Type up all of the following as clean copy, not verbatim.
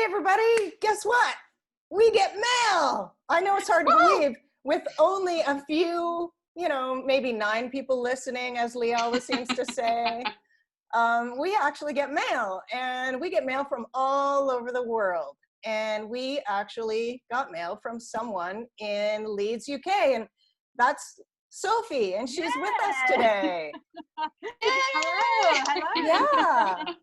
everybody, guess what? We get mail. I know it's hard to believe with only a few, maybe 9 people listening, as Leah always seems to say. We actually get mail, and we get mail from all over the world. And we actually got mail from someone in Leeds, UK, and that's Sophie, and she's with us today. Hello. Yeah.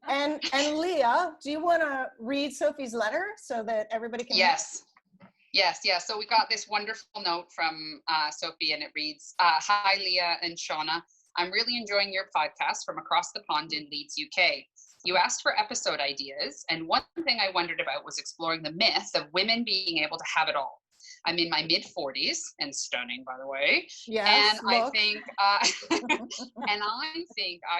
And Leah, do you want to read Sophie's letter so that everybody can? Yes. So we got this wonderful note from Sophie, and it reads, "Hi, Leah and Shauna. I'm really enjoying your podcast from across the pond in Leeds, UK. You asked for episode ideas, and one thing I wondered about was exploring the myth of women being able to have it all. I'm in my mid-40s and stunning, by the way. Yes, and I think I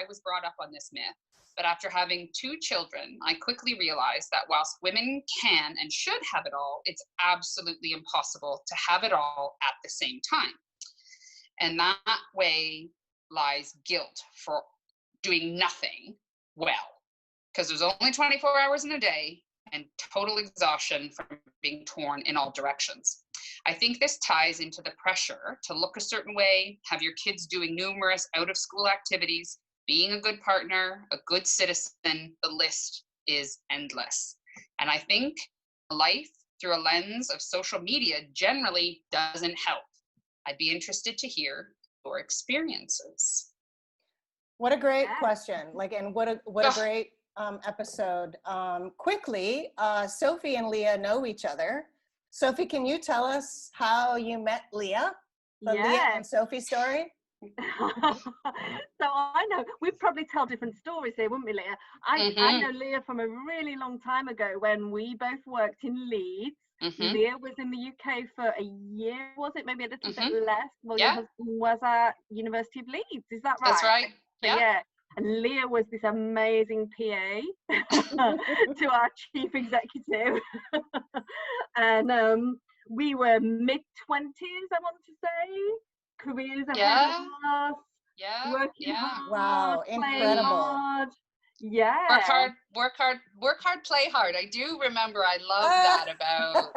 was brought up on this myth. But after having 2 children, I quickly realized that whilst women can and should have it all, it's absolutely impossible to have it all at the same time. And that way lies guilt for doing nothing well, because there's only 24 hours in a day and total exhaustion from being torn in all directions. I think this ties into the pressure to look a certain way, have your kids doing numerous out-of-school activities, being a good partner, a good citizen. The list is endless. And I think life through a lens of social media generally doesn't help. I'd be interested to hear your experiences." What a great question. And what a great episode. Quickly, Sophie and Leah know each other. Sophie, can you tell us how you met Leah? The Leah and Sophie story? So I know we'd probably tell different stories here, wouldn't we, Leah? I know Leah from a really long time ago when we both worked in Leeds. Leah was in the UK for a year, was it? Maybe a little bit less. Well, your husband was at University of Leeds, is that right? That's right. So, yeah. And Leah was this amazing PA to our chief executive. And we were mid-20s, I want to say. Careers ahead of us. Yeah. Working hard. Wow, incredible. Hard. Yeah. Work hard, play hard. I do remember. I love that about.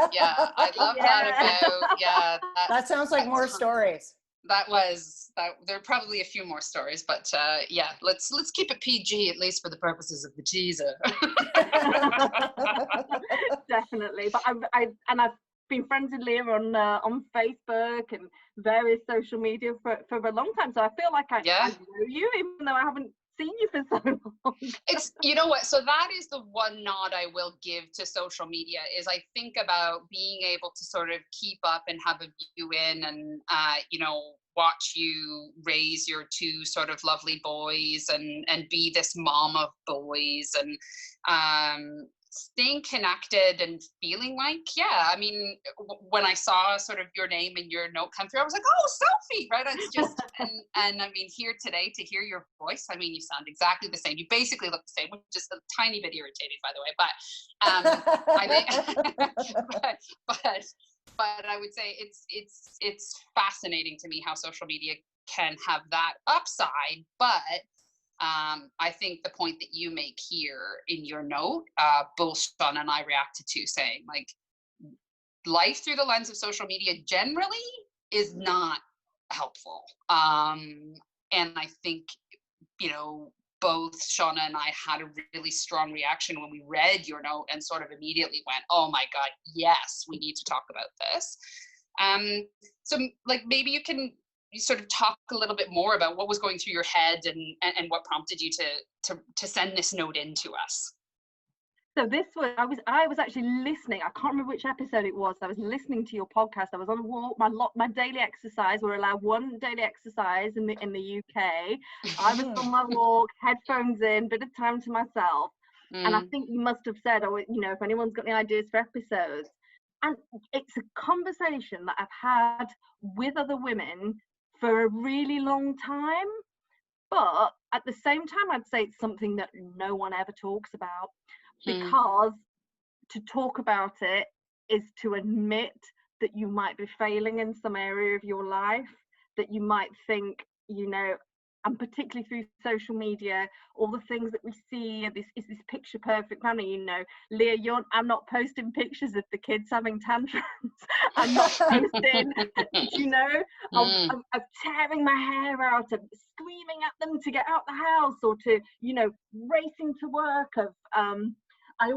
That sounds like more stories. That. There are probably a few more stories, but let's keep it PG, at least for the purposes of the teaser. Definitely, but I've been friends with Leah on Facebook and various social media for a long time, so I feel like I know you, even though I haven't seen you for so long. It's, you know what, so that is the one nod I will give to social media, is I think about being able to sort of keep up and have a view in and watch you raise your 2 sort of lovely boys and be this mom of boys and staying connected and feeling like, when I saw sort of your name and your note come through, I was like, oh, Sophie, right? It's just, and I mean, here today to hear your voice, I mean, you sound exactly the same. You basically look the same, which is a tiny bit irritating, by the way, but I think, but I would say it's fascinating to me how social media can have that upside, but I think the point that you make here in your note, both Shauna and I reacted to, saying like life through the lens of social media generally is not helpful. And I think, both Shauna and I had a really strong reaction when we read your note and sort of immediately went, oh my God, yes, we need to talk about this. So like maybe you can sort of talk a little bit more about what was going through your head and what prompted you to send this note in to us. So this was, I was actually listening. I can't remember which episode it was. I was listening to your podcast. I was on a walk. My daily exercise. We're allowed 1 daily exercise in the UK. I was on my walk, headphones in, bit of time to myself. And I think you must have said, if anyone's got any ideas for episodes. And it's a conversation that I've had with other women for a really long time. But at the same time, I'd say it's something that no one ever talks about. Because to talk about it is to admit that you might be failing in some area of your life, that you might think, and particularly through social media, all the things that we see, this picture perfect family. You know, Leah, I'm not posting pictures of the kids having tantrums. I'm not posting, you know, of tearing my hair out, of screaming at them to get out the house, or to, you know, racing to work. Of I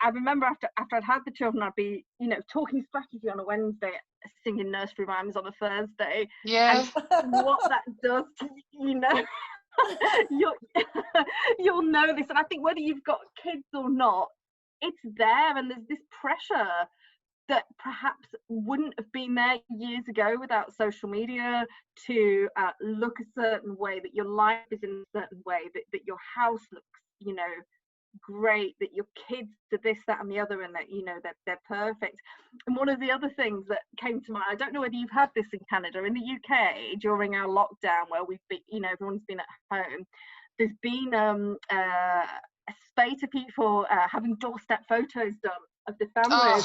remember after I'd had the children, I'd be, you know, talking strategy on a Wednesday, singing nursery rhymes on a Thursday. Yeah. And what that does to you know, you'll know this. And I think whether you've got kids or not, it's there, and there's this pressure that perhaps wouldn't have been there years ago without social media, to look a certain way, that your life is in a certain way, that your house looks, you know, great, that your kids are this, that and the other, and that, you know, that they're perfect. And one of the other things that came to mind, I don't know whether you've had this in Canada, in the UK during our lockdown, where we've been, you know, everyone's been at home, there's been a spate of people having doorstep photos done of the family.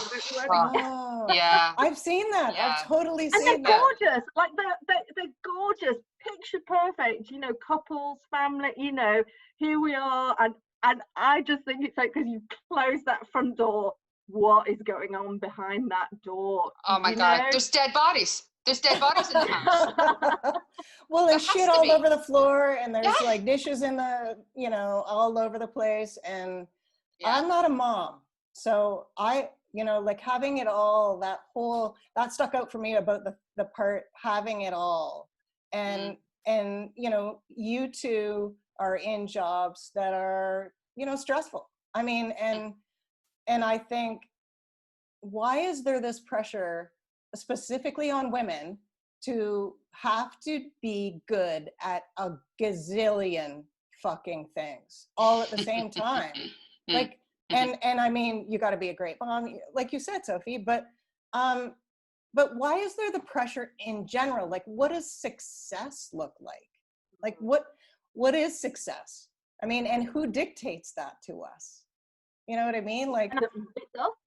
Yeah, I've seen that. Yeah. I've totally And seen they're that. gorgeous, like they're gorgeous, picture perfect, you know, couples, family, you know, here we are. And I just think it's like, because you close that front door, what is going on behind that door? Oh my God, there's dead bodies. There's dead bodies in the house. Well, and shit all over the floor, and there's Yeah. like dishes in the, you know, all over the place. And Yeah. I'm not a mom, so I, you know, like having it all, that stuck out for me about the part having it all. And and you know, you two are in jobs that are, you know, stressful. I mean, and I think, why is there this pressure specifically on women to have to be good at a gazillion fucking things all at the same time? Like, and I mean, you got to be a great mom, like you said, Sophie, but why is there the pressure in general? Like, what does success look like? Like, what is success? I mean, and who dictates that to us? You know what I mean? Like,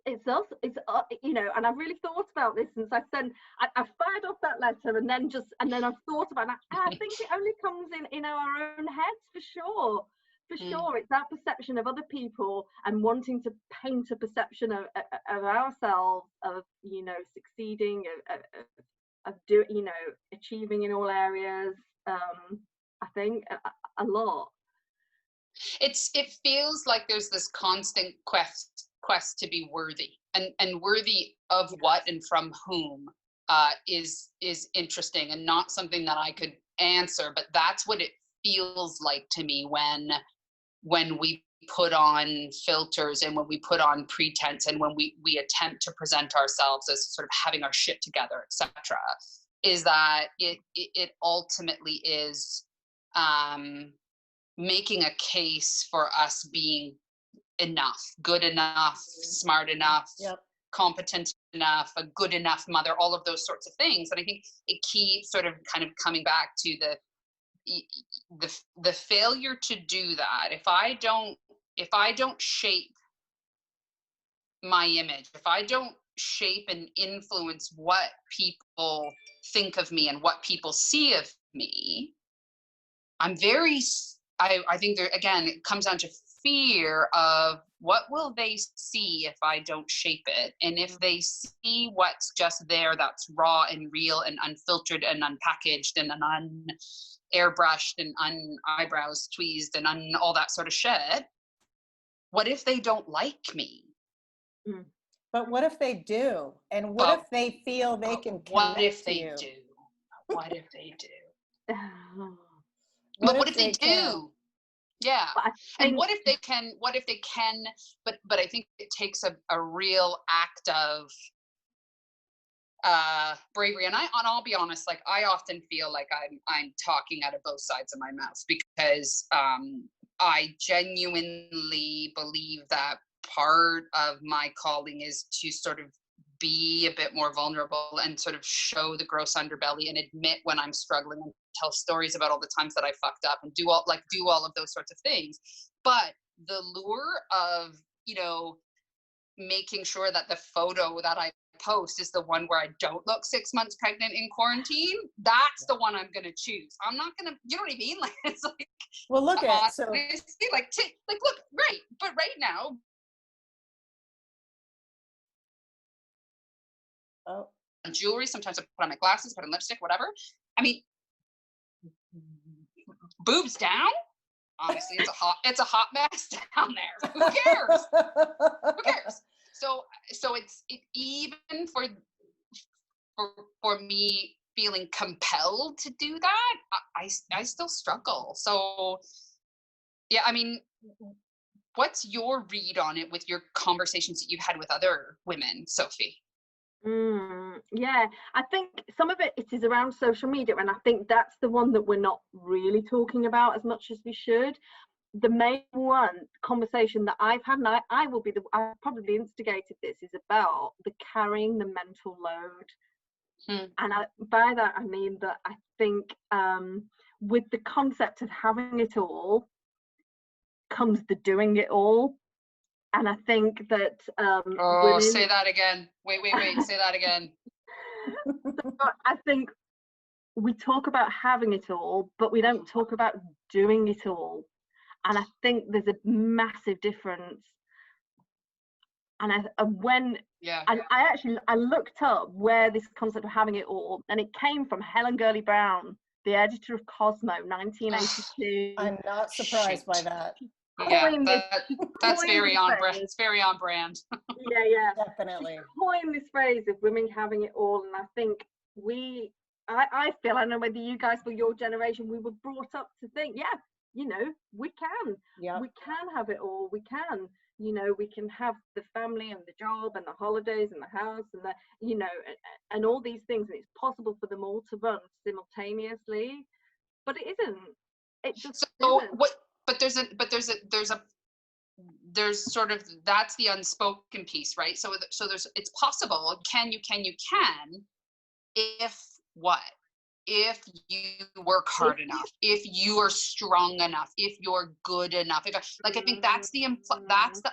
it's us, you know. And I've really thought about this since I fired off that letter, and then I've thought about it. And I think it only comes in our own heads, for sure. It's our perception of other people, and wanting to paint a perception of ourselves, of, you know, succeeding, of do, you know, achieving in all areas. I think a lot. It feels like there's this constant quest to be worthy, and worthy of what and from whom is interesting, and not something that I could answer, but that's what it feels like to me when we put on filters, and when we put on pretense, and when we attempt to present ourselves as sort of having our shit together, etc. Is that it ultimately is making a case for us being enough, good enough, smart enough, competent enough, a good enough mother, all of those sorts of things. And I think it keeps sort of kind of coming back to the failure to do that. If I don't shape my image, if I don't shape and influence what people think of me and what people see of me, I think there, again, it comes down to fear of what will they see if I don't shape it. And if they see what's just there, that's raw and real and unfiltered and unpackaged and airbrushed and eyebrows tweezed and all that sort of shit, what if they don't like me? But what if they do? And what if they feel they can connect what if to they you? do? What if they do? What But what if they do? can? Yeah. And what if they can, but I think it takes a real act of bravery. And I'll be honest, like, I often feel like I'm talking out of both sides of my mouth, because I genuinely believe that part of my calling is to sort of be a bit more vulnerable and sort of show the gross underbelly and admit when I'm struggling and tell stories about all the times that I fucked up and do all of those sorts of things. But the lure of, you know, making sure that the photo that I post is the one where I don't look 6 months pregnant in quarantine, that's the one I'm gonna choose. I'm not gonna, you know what I mean? Like, it's like, well, look at so honestly, like look, right, but right now, oh, jewelry, sometimes I put on my glasses, put on lipstick, whatever. I mean, boobs down. Honestly, it's a hot mess down there. Who cares? Who cares? So it's even for me feeling compelled to do that, I still struggle. So yeah, I mean, what's your read on it with your conversations that you've had with other women, Sophie? Yeah, I think some of it is around social media, and I think that's the one that we're not really talking about as much as we should. The main conversation that I've had, and I probably instigated this, is about the carrying the mental load. And by that I mean that I think with the concept of having it all comes the doing it all. And I think that women... say that again. Wait, say that again. So I think we talk about having it all, but we don't talk about doing it all. And I think there's a massive difference. And I looked up where this concept of having it all, and it came from Helen Gurley Brown, the editor of Cosmo, 1982. I'm not surprised by that. Yeah, that's very on brand. It's very on brand. Yeah, definitely. She coined this phrase of women having it all, and I think I feel, I don't know whether you guys for your generation, we were brought up to think, yeah, you know, we can. Yeah. We can have it all. We can. You know, we can have the family and the job and the holidays and the house and the, you know, and all these things, and it's possible for them all to run simultaneously, but it isn't. It just isn't. There's sort of, that's the unspoken piece, right? So it's possible. You can if what? If you work hard enough, if you are strong enough, if you're good enough. I think that's the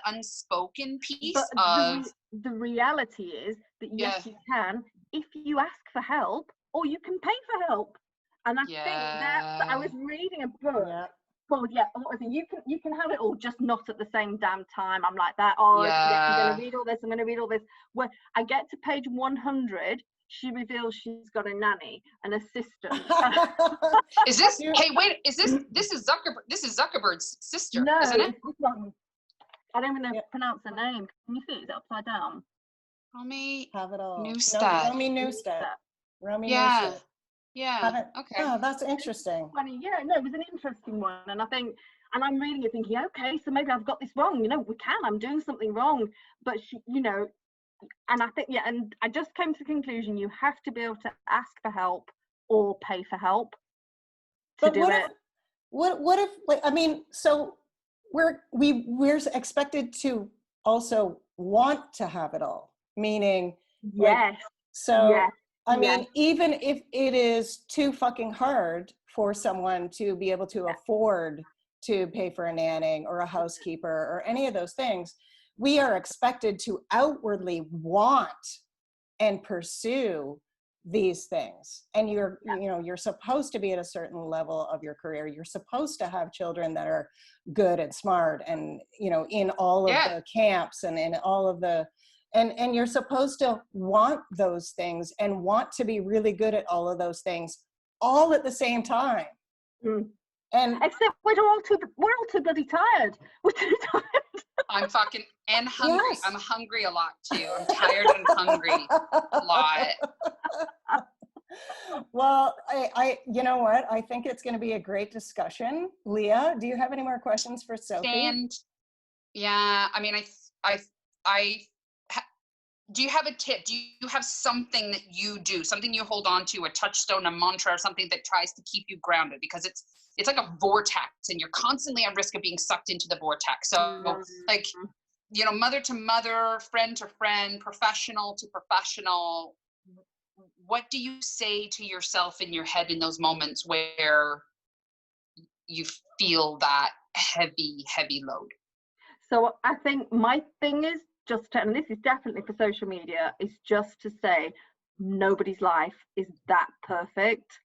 unspoken piece. But the reality is that yes, you can if you ask for help, or you can pay for help. And I think that I was reading a book. Yeah. Well, yeah, you can have it all, just not at the same damn time. I'm like that. Oh, yeah, I'm going to read all this. Where I get to page 100, she reveals she's got a nanny, an assistant. Is this? Hey, wait! This is Zuckerberg? This is Zuckerberg's sister, no, isn't it? This one. I don't even know pronounce her name. Can you see it? Is it upside down? Romy have it all. Neustadt. No, Romy Neustadt. Romy yeah. Neustadt. Yeah. Okay. Oh, that's interesting. Funny. Yeah, no, it was an interesting one, and I think, and I'm reading it thinking, okay, so maybe I've got this wrong. You know, I'm doing something wrong, but she, you know, and I think, yeah, and I just came to the conclusion you have to be able to ask for help or pay for help to do it. What if? Like, I mean, so we're expected to also want to have it all, meaning yes. Like, so. Yes. I mean, even if it is too fucking hard for someone to be able to afford to pay for a nanny or a housekeeper or any of those things, we are expected to outwardly want and pursue these things. And you're supposed to be at a certain level of your career. You're supposed to have children that are good and smart and, you know, in all of the camps and in all of the, and you're supposed to want those things and want to be really good at all of those things all at the same time. And except we're all too bloody tired. We're too tired. I'm fucking and hungry. Yes. I'm hungry a lot too. I'm tired and hungry a lot. Well, I you know what? I think it's going to be a great discussion. Leah, do you have any more questions for Sophie? Yeah, I mean, do you have a tip? Do you have something that you do, something you hold on to, a touchstone, a mantra, or something that tries to keep you grounded? Because it's like a vortex and you're constantly at risk of being sucked into the vortex. So like, you know, mother to mother, friend to friend, professional to professional, what do you say to yourself in your head in those moments where you feel that heavy load? So I think my thing is just to, and this is definitely for social media, is just to say nobody's life is that perfect.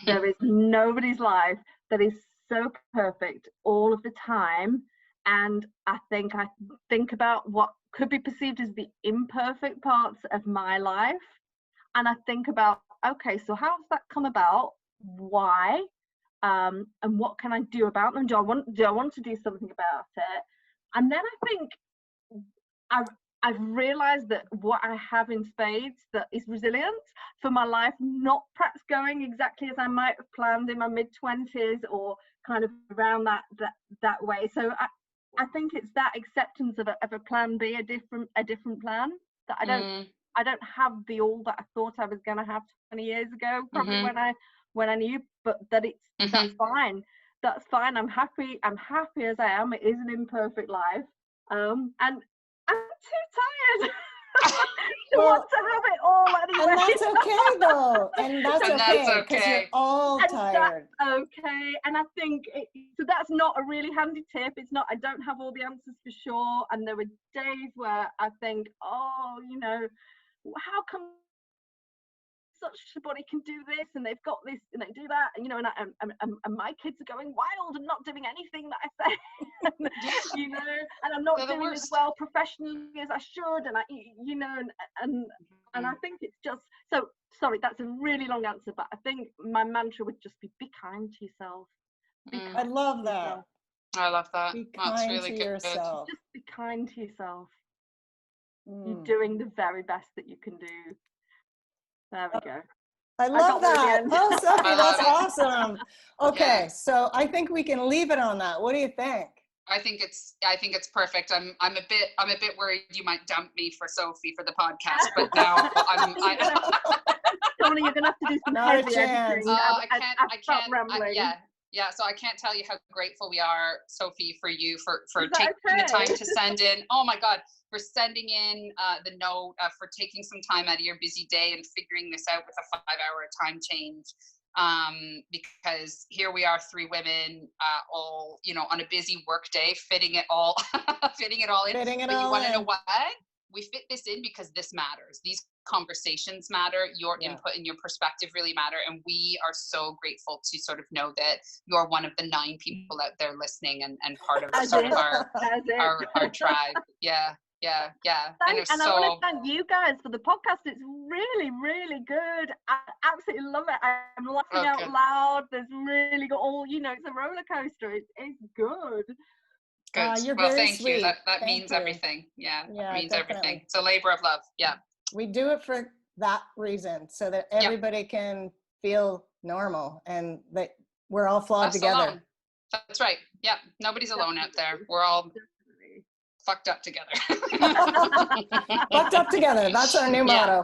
There is nobody's life that is so perfect all of the time. And I think about what could be perceived as the imperfect parts of my life. And I think about, okay, so how's that come about? Why? And what can I do about them? Do I want to do something about it? And then I think I've realized that what I have in spades that is resilience for my life, not perhaps going exactly as I might have planned in my mid-20s or kind of around that way. So I think it's that acceptance of a plan B, a different plan, that I don't have the all that I thought I was going to have 20 years ago, probably when I knew, but that that's fine. That's fine. I'm happy as I am. It is an imperfect life. And I'm too tired to want to have it all anyway. And that's okay though. And that's okay, because you're all tired. That's okay. And I think so that's not a really handy tip. It's not, I don't have all the answers for sure. And there were days where I think, oh, you know, how come such a body can do this and they've got this and they do that, and you know, and my kids are going wild and not doing anything that I say. You know, and I'm not doing as well professionally as I should, and I, you know, and I think it's just, so sorry, that's a really long answer, but I think my mantra would just be kind to yourself. I love that. I love that. Be That's kind really to good. yourself. Just be kind to yourself. You're doing the very best that you can do. There we go. I love that. Oh, Sophie, that's awesome. Okay, Yeah. so I think we can leave it on that. What do you think? I think it's perfect. I'm a bit worried you might dump me for Sophie for the podcast, but now Tony, you're gonna have to do some heavy editing. I can't. Yeah. So I can't tell you how grateful we are, Sophie, for you for taking the time to send in. Oh my God, for sending in the note, for taking some time out of your busy day and figuring this out with a 5-hour time change. Because here we are, 3 women, all, you know, on a busy work day, fitting it all in. But you want to know why? We fit this in because this matters. These conversations matter. Your input and your perspective really matter. And we are so grateful to sort of know that you're one of the 9 people out there listening and part of sort of our tribe. Yeah. I want to thank you guys for the podcast. It's really, really good. I absolutely love it. I'm laughing out loud. There's really got all, you know, it's a roller coaster. It's good. Good. You're well, very thank sweet. you. That means everything. Yeah, that means everything. It's a labor of love. Yeah. We do it for that reason, so that everybody can feel normal and that we're all flawed together. Alone. That's right. Yeah. Nobody's alone out there. We're all fucked up together. Fucked up together. That's our new motto.